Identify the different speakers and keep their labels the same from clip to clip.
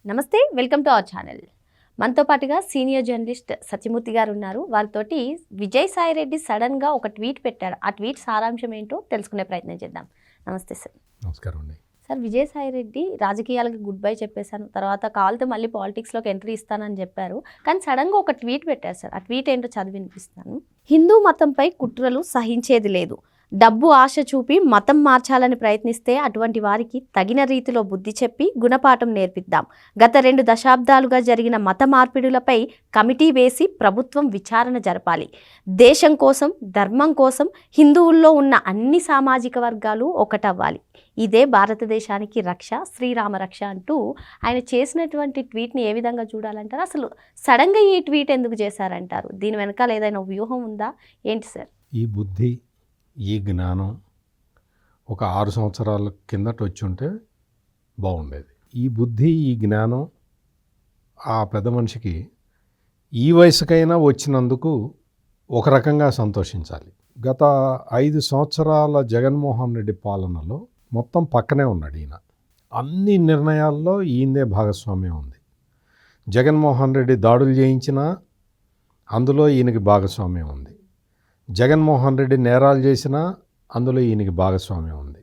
Speaker 1: నమస్తే, welcome to our channel. మనతో పాటుగా సీనియర్ జర్నలిస్ట్ సత్యమూర్తి గారు ఉన్నారు. వారితోటి విజయసాయిరెడ్డి సడన్గా ఒక ట్వీట్ పెట్టాడు. ఆ ట్వీట్ సారాంశం ఏంటో తెలుసుకునే ప్రయత్నం చేద్దాం. నమస్తే సార్.
Speaker 2: నమస్కారం అండి.
Speaker 1: సార్, విజయసాయిరెడ్డి రాజకీయాలకు గుడ్ బై చెప్పేశాను, తర్వాత కావాలితే మళ్ళీ పాలిటిక్స్లోకి ఎంట్రీ ఇస్తానని చెప్పారు. కానీ సడన్గా ఒక ట్వీట్ పెట్టారు సార్. ఆ ట్వీట్ ఏంటో చదివి వినిపిస్తాను. హిందూ మతంపై కుట్రలు సహించేది లేదు. డబ్బు ఆశ చూపి మతం మార్చాలని ప్రయత్నిస్తే అటువంటి వారికి తగిన రీతిలో బుద్ధి చెప్పి గుణపాఠం నేర్పిద్దాం. గత 2 దశాబ్దాలుగా జరిగిన మత మార్పిడులపై కమిటీ వేసి ప్రభుత్వం విచారణ జరపాలి. దేశం కోసం, ధర్మం కోసం హిందువుల్లో ఉన్న అన్ని సామాజిక వర్గాలు ఒకటవ్వాలి. ఇదే భారతదేశానికి రక్ష, శ్రీరామ రక్ష అంటూ ఆయన చేసినటువంటి ట్వీట్ని ఏ విధంగా చూడాలంటారు? అసలు సడన్గా ఈ ట్వీట్ ఎందుకు చేశారంటారు? దీని వెనకాల ఏదైనా వ్యూహం ఉందా ఏంటి సార్?
Speaker 2: ఈ బుద్ధి, ఈ జ్ఞానం ఒక 6 సంవత్సరాల కిందట వచ్చి ఉంటే బాగుండేది. ఈ బుద్ధి, ఈ జ్ఞానం ఆ పెద్ద మనిషికి ఈ వయసుకైనా వచ్చినందుకు ఒక రకంగా సంతోషించాలి. గత 5 సంవత్సరాల జగన్మోహన్ రెడ్డి పాలనలో మొత్తం పక్కనే ఉన్నాడు ఈయన. అన్ని నిర్ణయాల్లో ఈయనదే భాగస్వామ్యం ఉంది. జగన్మోహన్ రెడ్డి దాడులు చేయించినా అందులో ఈయనకి భాగస్వామ్యం ఉంది. జగన్మోహన్ రెడ్డి నేరాలు చేసినా అందులో ఈయనకి భాగస్వామ్యం ఉంది.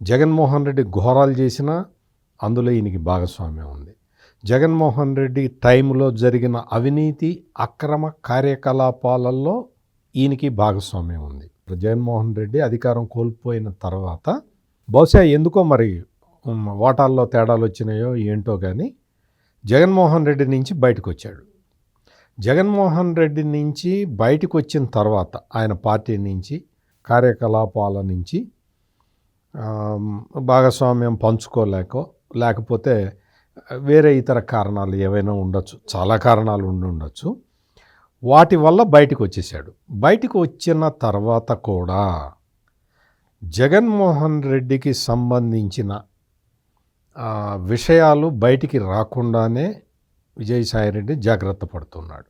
Speaker 2: జగన్మోహన్ రెడ్డి ఘోరాలు చేసినా అందులో ఈయనకి భాగస్వామ్యం ఉంది. జగన్మోహన్ రెడ్డి టైంలో జరిగిన అవినీతి, అక్రమ కార్యకలాపాలలో ఈయనకి భాగస్వామ్యం ఉంది. జగన్మోహన్ రెడ్డి అధికారం కోల్పోయిన తర్వాత బహుశా ఎందుకో మరి వాటాల్లో తేడాలు వచ్చినాయో ఏంటో కానీ జగన్మోహన్ రెడ్డి నుంచి బయటకు వచ్చాడు. జగన్మోహన్ రెడ్డి నుంచి బయటకు వచ్చిన తర్వాత ఆయన పార్టీ నుంచి, కార్యకలాపాల నుంచి భాగస్వామ్యం లేకపోతే వేరే ఇతర కారణాలు ఏవైనా ఉండొచ్చు, చాలా కారణాలు ఉండొచ్చు. వాటి వల్ల బయటకు వచ్చేసాడు. బయటకు వచ్చిన తర్వాత కూడా జగన్మోహన్ రెడ్డికి సంబంధించిన విషయాలు బయటికి రాకుండానే విజయసాయిరెడ్డి జాగ్రత్త పడుతున్నాడు.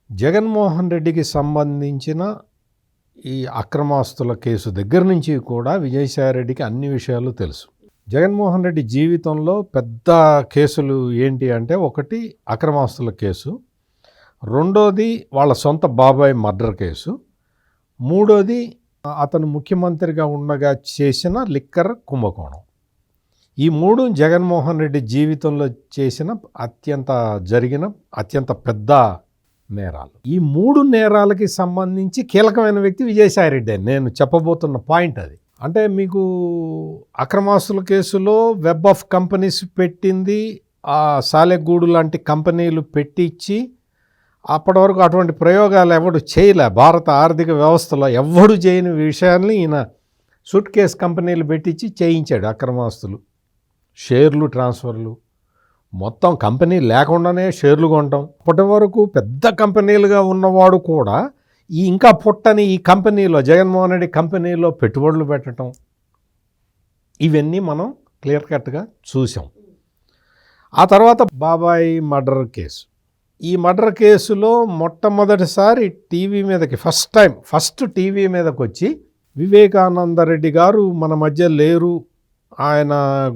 Speaker 2: జగన్మోహన్ రెడ్డికి సంబంధించిన ఈ అక్రమాస్తుల కేసు దగ్గర నుంచి కూడా విజయసాయిరెడ్డికి అన్ని విషయాలు తెలుసు. జగన్మోహన్ రెడ్డి జీవితంలో పెద్ద కేసులు ఏంటి అంటే, ఒకటి అక్రమాస్తుల కేసు, రెండోది వాళ్ళ సొంత బాబాయ్ మర్డర్ కేసు, మూడోది అతను ముఖ్యమంత్రిగా ఉండగా చేసిన లిక్కర్ కుంభకోణం. ఈ 3 జగన్మోహన్ రెడ్డి జీవితంలో చేసిన అత్యంత పెద్ద నేరాలు. ఈ 3 నేరాలకి సంబంధించి కీలకమైన వ్యక్తి విజయసాయిరెడ్డి అని నేను చెప్పబోతున్న పాయింట్ అది. అంటే మీకు అక్రమాస్తుల కేసులో వెబ్ ఆఫ్ కంపెనీస్ పెట్టింది ఆ సాలెగూడు లాంటి కంపెనీలు పెట్టించి, అప్పటి వరకు అటువంటి ప్రయోగాలు ఎవడు చేయలే. భారత ఆర్థిక వ్యవస్థలో ఎవడు చేయని విషయాన్ని ఈయన సూట్ కేస్ కంపెనీలు పెట్టించి చేయించాడు. అక్రమాస్తులు, షేర్లు ట్రాన్స్ఫర్లు, మొత్తం కంపెనీ లేకుండానే షేర్లు కొనటం. అప్పటి వరకు పెద్ద కంపెనీలుగా ఉన్నవాడు కూడా ఇంకా పుట్టని ఈ కంపెనీలో, జగన్మోహన్ రెడ్డి కంపెనీలో పెట్టుబడులు పెట్టడం, ఇవన్నీ మనం క్లియర్ కట్గా చూసాం. ఆ తర్వాత బాబాయ్ మర్డర్ కేసు. ఈ మర్డర్ కేసులో మొట్టమొదటిసారి టీవీ మీదకి ఫస్ట్ టీవీ మీదకి వచ్చి వివేకానందరెడ్డి గారు మన మధ్య లేరు, ఆయన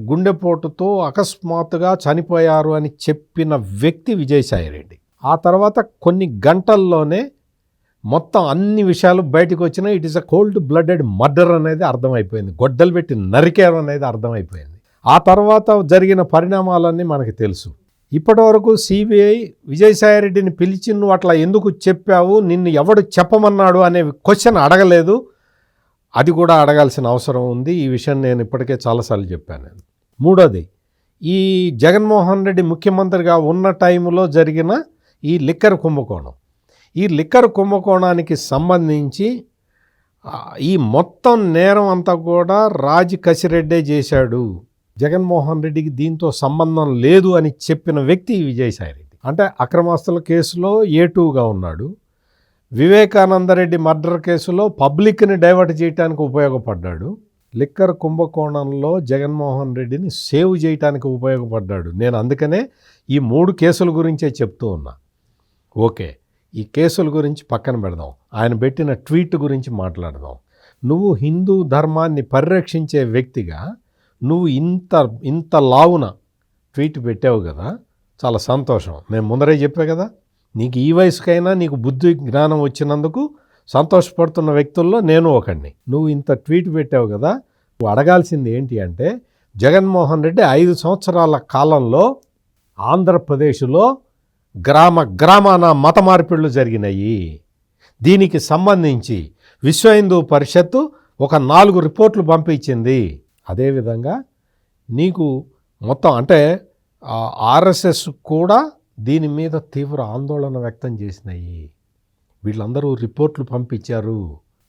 Speaker 2: గుండెపోటుతో అకస్మాత్తుగా చనిపోయారు అని చెప్పిన వ్యక్తి విజయసాయిరెడ్డి. ఆ తర్వాత కొన్ని గంటల్లోనే మొత్తం అన్ని విషయాలు బయటకు వచ్చినాయి. It is a cold blooded murder అనేది అర్థమైపోయింది. గొడ్డలు పెట్టి నరికారు అనేది అర్థమైపోయింది. ఆ తర్వాత జరిగిన పరిణామాలన్నీ మనకి తెలుసు. ఇప్పటి వరకు సిబిఐ విజయసాయిరెడ్డిని పిలిచి నువ్వు అట్లా ఎందుకు చెప్పావు, నిన్ను ఎవడు చెప్పమన్నాడు అనే క్వశ్చన్ అడగలేదు. అది కూడా అడగాల్సిన అవసరం ఉంది. ఈ విషయం నేను ఇప్పటికే చాలాసార్లు చెప్పాను. మూడోది, ఈ జగన్మోహన్ రెడ్డి ముఖ్యమంత్రిగా ఉన్న టైంలో జరిగిన ఈ లిక్కర్ కుంభకోణం. ఈ లిక్కర్ కుంభకోణానికి సంబంధించి ఈ మొత్తం నేరం అంతా కూడా రాజ్ కసిరెడ్డే చేశాడు, జగన్మోహన్ రెడ్డికి దీంతో సంబంధం లేదు అని చెప్పిన వ్యక్తి విజయసాయిరెడ్డి. అంటే అక్రమాస్తుల కేసులో A2గా ఉన్నాడు. వివేకానందరెడ్డి మర్డర్ కేసులో పబ్లిక్ని డైవర్ట్ చేయడానికి ఉపయోగపడ్డాడు. లిక్కర్ కుంభకోణంలో జగన్మోహన్ రెడ్డిని సేవ్ చేయడానికి ఉపయోగపడ్డాడు. నేను అందుకనే ఈ 3 కేసుల గురించే చెప్తూ ఉన్నా. ఓకే, ఈ కేసుల గురించి పక్కన పెడదాం, ఆయన పెట్టిన ట్వీట్ గురించి మాట్లాడదాం. నువ్వు హిందూ ధర్మాన్ని పరిరక్షించే వ్యక్తిగా నువ్వు ఇంత లావున ట్వీట్ పెట్టావు కదా, చాలా సంతోషం. నేను ముందరే చెప్పా కదా, నీకు ఈ వయసుకైనా నీకు బుద్ధి జ్ఞానం వచ్చినందుకు సంతోషపడుతున్న వ్యక్తుల్లో నేను ఒకడిని. నువ్వు ఇంత ట్వీట్ పెట్టావు కదా, నువ్వు అడగాల్సింది ఏంటి అంటే, జగన్మోహన్ రెడ్డి 5 సంవత్సరాల కాలంలో ఆంధ్రప్రదేశ్లో గ్రామాన మత మార్పిడులు జరిగినాయి. దీనికి సంబంధించి విశ్వ హిందూ పరిషత్తు ఒక 4 రిపోర్ట్లు పంపించింది. అదేవిధంగా నీకు మొత్తం అంటే ఆర్ఎస్ఎస్ కూడా దీని మీద తీవ్ర ఆందోళన వ్యక్తం చేసినాయి. వీళ్ళందరూ రిపోర్ట్లు పంపించారు.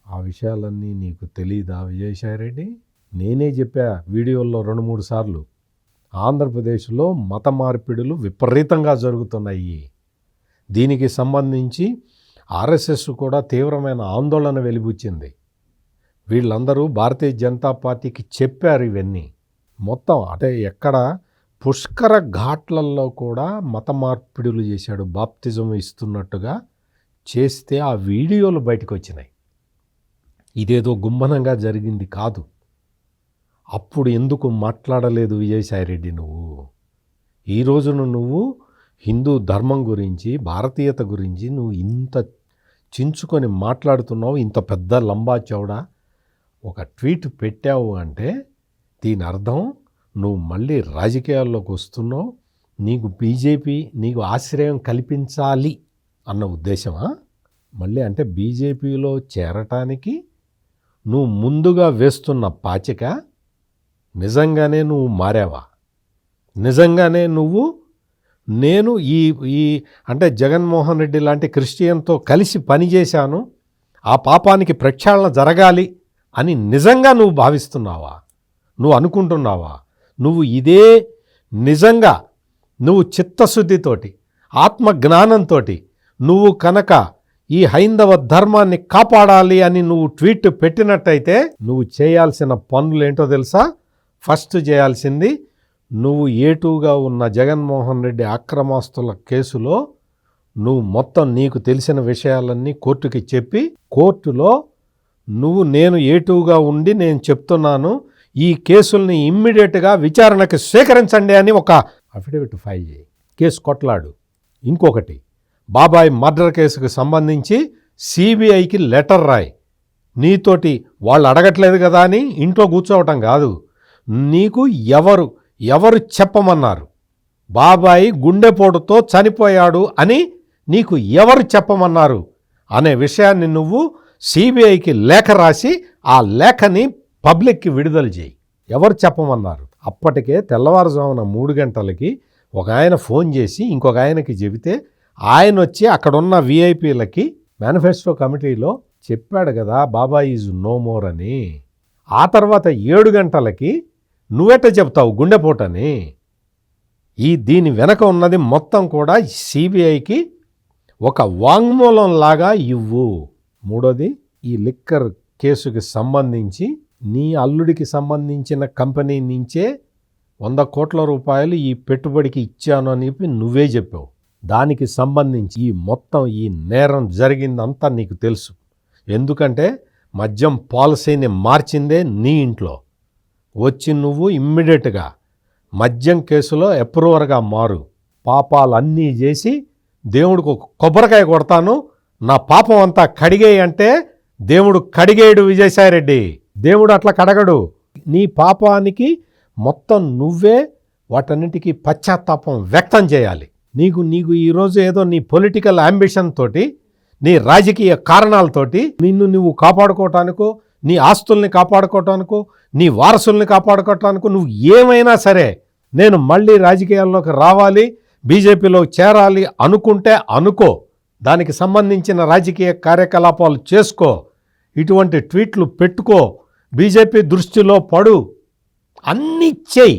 Speaker 2: ఆ విషయాలన్నీ నీకు తెలీదా విజయసాయిరెడ్డి? నేనే చెప్పా వీడియోల్లో 2-3 సార్లు, ఆంధ్రప్రదేశ్లో మత మార్పిడులు విపరీతంగా జరుగుతున్నాయి. దీనికి సంబంధించి ఆర్ఎస్ఎస్ కూడా తీవ్రమైన ఆందోళన వెలిబుచ్చింది. వీళ్ళందరూ భారతీయ జనతా పార్టీకి చెప్పారు ఇవన్నీ. మొత్తం అంటే ఎక్కడ పుష్కర ఘాట్లలో కూడా మత మార్పిడులు చేశాడు, బాప్తిజం ఇస్తున్నట్టుగా చేస్తే ఆ వీడియోలు బయటకు వచ్చినాయి. ఇదేదో గుమ్మనంగా జరిగింది కాదు. అప్పుడు ఎందుకు మాట్లాడలేదు విజయసాయిరెడ్డి నువ్వు? ఈ రోజున నువ్వు హిందూ ధర్మం గురించి, భారతీయత గురించి నువ్వు ఇంత చించుకొని మాట్లాడుతున్నావు. ఇంత పెద్ద లంబా చౌడా ఒక ట్వీట్ పెట్టావు అంటే దీని అర్థం నువ్వు మళ్ళీ రాజకీయాల్లోకి వస్తున్నావు, నీకు బీజేపీ నీకు ఆశ్రయం కల్పించాలి అన్న ఉద్దేశమా? మళ్ళీ అంటే బీజేపీలో చేరటానికి నువ్వు ముందుగా వేస్తున్న పాచిక నిజంగానే నువ్వు మారావా? నిజంగానే నువ్వు నేను ఈ అంటే జగన్మోహన్ రెడ్డి లాంటి క్రిస్టియన్తో కలిసి పనిచేశాను, ఆ పాపానికి ప్రక్షాళన జరగాలి అని నిజంగా నువ్వు భావిస్తున్నావా? నువ్వు అనుకుంటున్నావా? నువ్వు ఇదే నిజంగా నువ్వు చిత్తశుద్ధితోటి, ఆత్మజ్ఞానంతో నువ్వు కనుక ఈ హైందవ ధర్మాన్ని కాపాడాలి అని నువ్వు ట్వీట్ పెట్టినట్టయితే నువ్వు చేయాల్సిన పనులేంటో తెలుసా? ఫస్ట్ చేయాల్సింది, నువ్వు ఏటూగా ఉన్న జగన్మోహన్ రెడ్డి అక్రమాస్తుల కేసులో నువ్వు మొత్తం నీకు తెలిసిన విషయాలన్నీ కోర్టుకి చెప్పి, కోర్టులో నువ్వు నేను ఏటూగా ఉండి నేను చెప్తున్నాను, ఈ కేసుల్ని ఇమ్మీడియట్గా విచారణకు స్వీకరించండి అని ఒక అఫిడవిట్ ఫైల్ చేయి, కేసు కొట్లాడు. ఇంకొకటి, బాబాయ్ మర్డర్ కేసుకు సంబంధించి సిబిఐకి లెటర్ రాయి. నీతోటి వాళ్ళు అడగట్లేదు కదా అని ఇంట్లో కూర్చోవటం కాదు, నీకు ఎవరు చెప్పమన్నారు బాబాయి గుండెపోటుతో చనిపోయాడు అని నీకు ఎవరు చెప్పమన్నారు అనే విషయాన్ని నువ్వు సిబిఐకి లేఖ రాసి ఆ లేఖని పబ్లిక్కి విడుదల చేయి. ఎవరు చెప్పమన్నారు? అప్పటికే తెల్లవారుజామున 3 గంటలకి ఒక ఆయన ఫోన్ చేసి ఇంకొక ఆయనకి చెబితే ఆయన వచ్చి అక్కడున్న విఐపీలకి మేనిఫెస్టో కమిటీలో చెప్పాడు కదా బాబాయ్ ఈజ్ నో మోర్ అని. ఆ తర్వాత 7 గంటలకి నువ్వెట్ట చెప్తావు గుండెపోటని? దీని వెనక ఉన్నది మొత్తం కూడా సిబిఐకి ఒక వాంగ్మూలం లాగా ఇవ్వు. మూడోది, ఈ లిక్కర్ కేసుకి సంబంధించి నీ అల్లుడికి సంబంధించిన కంపెనీ నుంచే 100 కోట్ల రూపాయలు ఈ పెట్టుబడికి ఇచ్చాను అని చెప్పి నువ్వే చెప్పావు. దానికి సంబంధించి ఈ మొత్తం ఈ నేరం జరిగిందంతా నీకు తెలుసు. ఎందుకంటే మద్యం పాలసీని మార్చిందే నీ ఇంట్లో. వచ్చి నువ్వు ఇమ్మీడియట్గా మద్యం కేసులో అప్రూవర్గా మారు. పాపాలన్నీ చేసి దేవుడికి ఒక కొబ్బరికాయ కొడతాను, నా పాపం అంతా కడిగేయి అంటే దేవుడు కడిగేయడు విజయసాయిరెడ్డి. దేవుడు అట్లా కడగడు. నీ పాపానికి మొత్తం నువ్వే వాటన్నిటికీ పశ్చాత్తాపం వ్యక్తం చేయాలి. నీకు ఈరోజు ఏదో నీ పొలిటికల్ అంబిషన్ తోటి, నీ రాజకీయ కారణాలతోటి నిన్ను నువ్వు కాపాడుకోవటానికో, నీ ఆస్తుల్ని కాపాడుకోవటానికో, నీ వారసుల్ని కాపాడుకోవటానికో నువ్వు ఏమైనా సరే నేను మళ్ళీ రాజకీయాల్లోకి రావాలి, బీజేపీలో చేరాలి అనుకుంటే అనుకో, దానికి సంబంధించిన రాజకీయ కార్యకలాపాలు చేసుకో, ఇటువంటి ట్వీట్లు పెట్టుకో, బీజేపీ దృష్టిలో పడు, అన్నీ చేయి.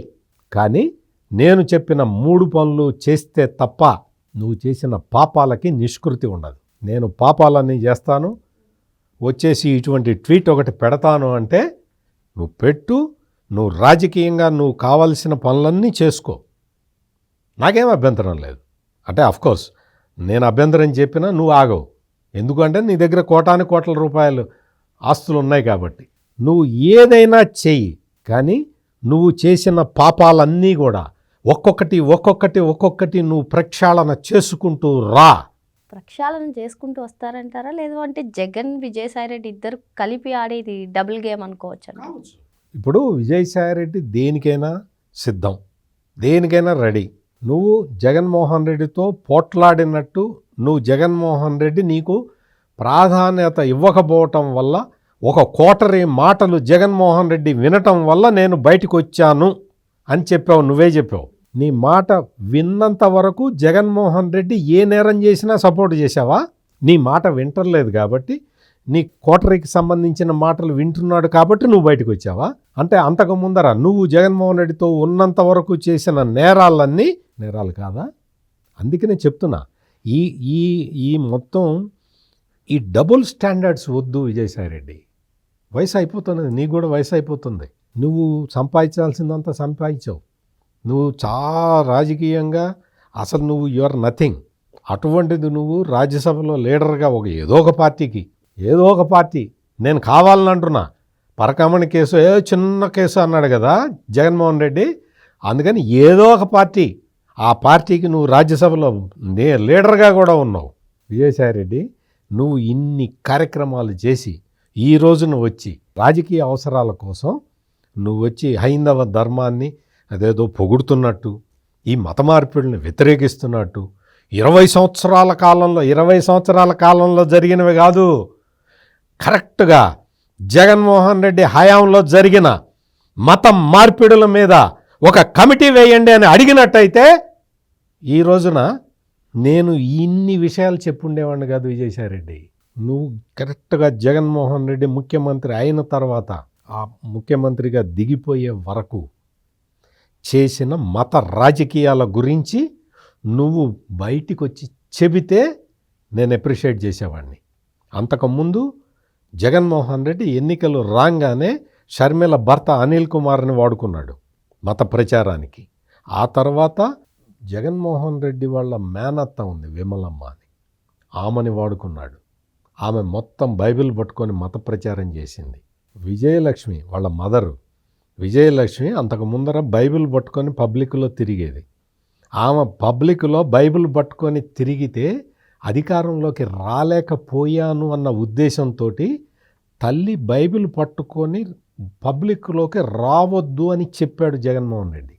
Speaker 2: కానీ నేను చెప్పిన 3 పనులు చేస్తే తప్ప నువ్వు చేసిన పాపాలకి నిష్కృతి ఉండదు. నేను పాపాలన్నీ చేస్తాను, వచ్చేసి ఇటువంటి ట్వీట్ ఒకటి పెడతాను అంటే నువ్వు పెట్టు, నువ్వు రాజకీయంగా నువ్వు కావాల్సిన పనులన్నీ చేసుకో, నాకేం అభ్యంతరం లేదు. అంటే అఫ్కోర్స్ నేను అభ్యంతరం చెప్పినా నువ్వు ఆగవు, ఎందుకంటే నీ దగ్గర కోట్ల రూపాయలు ఆస్తులు ఉన్నాయి కాబట్టి. నువ్వు ఏదైనా చెయ్యి, కానీ నువ్వు చేసిన పాపాలన్నీ కూడా ఒక్కొక్కటి నువ్వు ప్రక్షాళన చేసుకుంటూ రా.
Speaker 1: ప్రక్షాళన చేసుకుంటూ వస్తారంటారా, లేదు అంటే జగన్ విజయసాయి రెడ్డి ఇద్దరు కలిపి ఆడేది డబుల్ గేమ్ అనుకోవచ్చు?
Speaker 2: ఇప్పుడు విజయసాయిరెడ్డి దేనికైనా సిద్ధం, దేనికైనా రెడీ. నువ్వు జగన్మోహన్ రెడ్డితో పోట్లాడినట్టు నువ్వు జగన్మోహన్ రెడ్డి నీకు ప్రాధాన్యత ఇవ్వకపోవటం వల్ల, ఒక కోటరీ మాటలు జగన్మోహన్ రెడ్డి వినటం వల్ల నేను బయటకు వచ్చాను అని చెప్పావు, నువ్వే చెప్పావు. నీ మాట విన్నంత వరకు జగన్మోహన్ రెడ్డి ఏ నేరం చేసినా సపోర్ట్ చేశావా? నీ మాట వింటలేదు కాబట్టి, నీ కోటరీకి సంబంధించిన మాటలు వింటున్నాడు కాబట్టి నువ్వు బయటకు వచ్చావా? అంటే అంతకు ముందర నువ్వు జగన్మోహన్ రెడ్డితో ఉన్నంత వరకు చేసిన నేరాలన్నీ నేరాలు కాదా? అందుకనే చెప్తున్నా, ఈ ఈ ఈ మొత్తం ఈ డబుల్ స్టాండర్డ్స్ వద్దు విజయసాయి రెడ్డి. వయసు అయిపోతున్నది, నీకు కూడా వయసు అయిపోతుంది. నువ్వు సంపాదించాల్సిందంతా సంపాదించావు. నువ్వు చాలా రాజకీయంగా అసలు నువ్వు యువర్ నథింగ్. అటువంటిది నువ్వు రాజ్యసభలో లీడర్గా ఏదో ఒక పార్టీ నేను కావాలని అంటున్నా. పరకామణి కేసు చిన్న కేసు అన్నాడు కదా జగన్మోహన్ రెడ్డి, అందుకని ఏదో ఒక పార్టీ, ఆ పార్టీకి నువ్వు రాజ్యసభలో లీడర్గా కూడా ఉన్నావు. విజయసాయి రెడ్డి, నువ్వు ఇన్ని కార్యక్రమాలు చేసి ఈ రోజున వచ్చి రాజకీయ అవసరాల కోసం నువ్వు వచ్చి హైందవ ధర్మాన్ని అదేదో పొగుడుతున్నట్టు, ఈ మత మార్పిడిని వ్యతిరేకిస్తున్నట్టు, 20 సంవత్సరాల కాలంలో జరిగినవి కాదు, కరెక్ట్గా జగన్మోహన్ రెడ్డి హయాంలో జరిగిన మత మార్పిడుల మీద ఒక కమిటీ వేయండి అని అడిగినట్టయితే ఈ రోజున నేను ఇన్ని విషయాలు చెప్పుండేవాడిని కాదు విజయసాయి రెడ్డి. నువ్వు కరెక్ట్గా జగన్మోహన్ రెడ్డి ముఖ్యమంత్రి అయిన తర్వాత, ఆ ముఖ్యమంత్రిగా దిగిపోయే వరకు చేసిన మత రాజకీయాల గురించి నువ్వు బయటికి వచ్చి చెబితే నేను అప్రిషియేట్ చేసేవాడిని. అంతకుముందు జగన్మోహన్ రెడ్డి ఎన్నికలు రాగానే షర్మిల భర్త అనిల్ కుమార్ని వాడుకున్నాడు మత ప్రచారానికి. ఆ తర్వాత జగన్మోహన్ రెడ్డి వాళ్ళ మేనత్త ఉంది విమలమ్మ అని, ఆమెని వాడుకున్నాడు. ఆమె మొత్తం బైబిల్ పట్టుకొని మత ప్రచారం చేసింది. విజయలక్ష్మి వాళ్ళ మదరు విజయలక్ష్మి అంతకు ముందర బైబిల్ పట్టుకొని పబ్లిక్లో తిరిగేది. ఆమె పబ్లిక్లో బైబిల్ పట్టుకొని తిరిగితే అధికారంలోకి రాలేకపోయాను అన్న ఉద్దేశంతో తల్లి బైబిల్ పట్టుకొని పబ్లిక్లోకి రావద్దు అని చెప్పాడు జగన్మోహన్ రెడ్డి.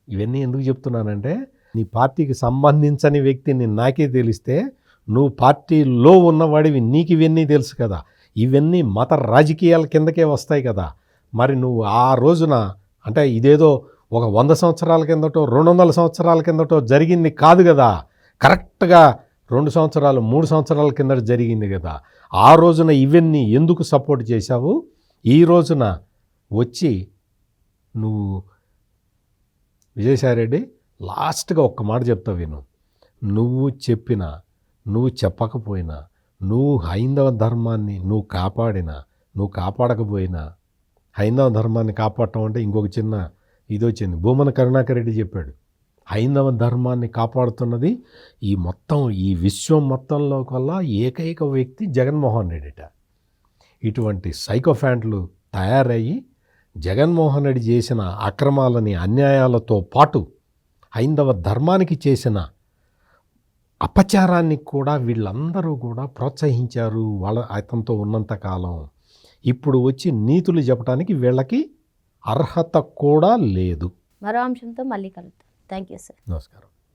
Speaker 2: ఇవన్నీ ఎందుకు చెప్తున్నానంటే, నీ పార్టీకి సంబంధించని వ్యక్తిని నాకే తెలిస్తే, నువ్వు పార్టీలో ఉన్నవాడివి, నీకు ఇవన్నీ తెలుసు కదా. ఇవన్నీ మత రాజకీయాల కిందకే వస్తాయి కదా. మరి నువ్వు ఆ రోజున అంటే ఇదేదో ఒక 100 సంవత్సరాల కిందటో 200 సంవత్సరాల కిందటో జరిగింది కాదు కదా, కరెక్ట్గా 2 సంవత్సరాలు 3 సంవత్సరాల కిందట జరిగింది కదా. ఆ రోజున ఇవన్నీ ఎందుకు సపోర్ట్ చేశావు? ఈ రోజున వచ్చి నువ్వు విజయసాయి రెడ్డి లాస్ట్గా ఒక్క మాట చెప్తా విను. నువ్వు చెప్పినా నువ్వు చెప్పకపోయినా, నువ్వు హైందవ ధర్మాన్ని నువ్వు కాపాడినా నువ్వు కాపాడకపోయినా, హైందవ ధర్మాన్ని కాపాడటం అంటే ఇంకొక చిన్న ఇది వచ్చింది. భూమన కరుణాకర్ రెడ్డి చెప్పాడు, హైందవ ధర్మాన్ని కాపాడుతున్నది ఈ విశ్వం మొత్తంలో కల్లా ఏకైక వ్యక్తి జగన్మోహన్ రెడ్డిట. ఇటువంటి సైకోఫాంట్లు తయారయ్యి జగన్మోహన్ రెడ్డి చేసిన అక్రమాలని అన్యాయాలతో పాటు హైందవ ధర్మానికి చేసిన అపచారాన్ని కూడా వీళ్ళందరూ కూడా ప్రోత్సహించారు అతనితో ఉన్నంతకాలం. ఇప్పుడు వచ్చి నీతులు చెప్పడానికి వీళ్ళకి అర్హత కూడా లేదు.
Speaker 1: మరో అంశంతో మళ్ళీ కలుద్దాం. Thank you sir.
Speaker 2: నమస్కారం.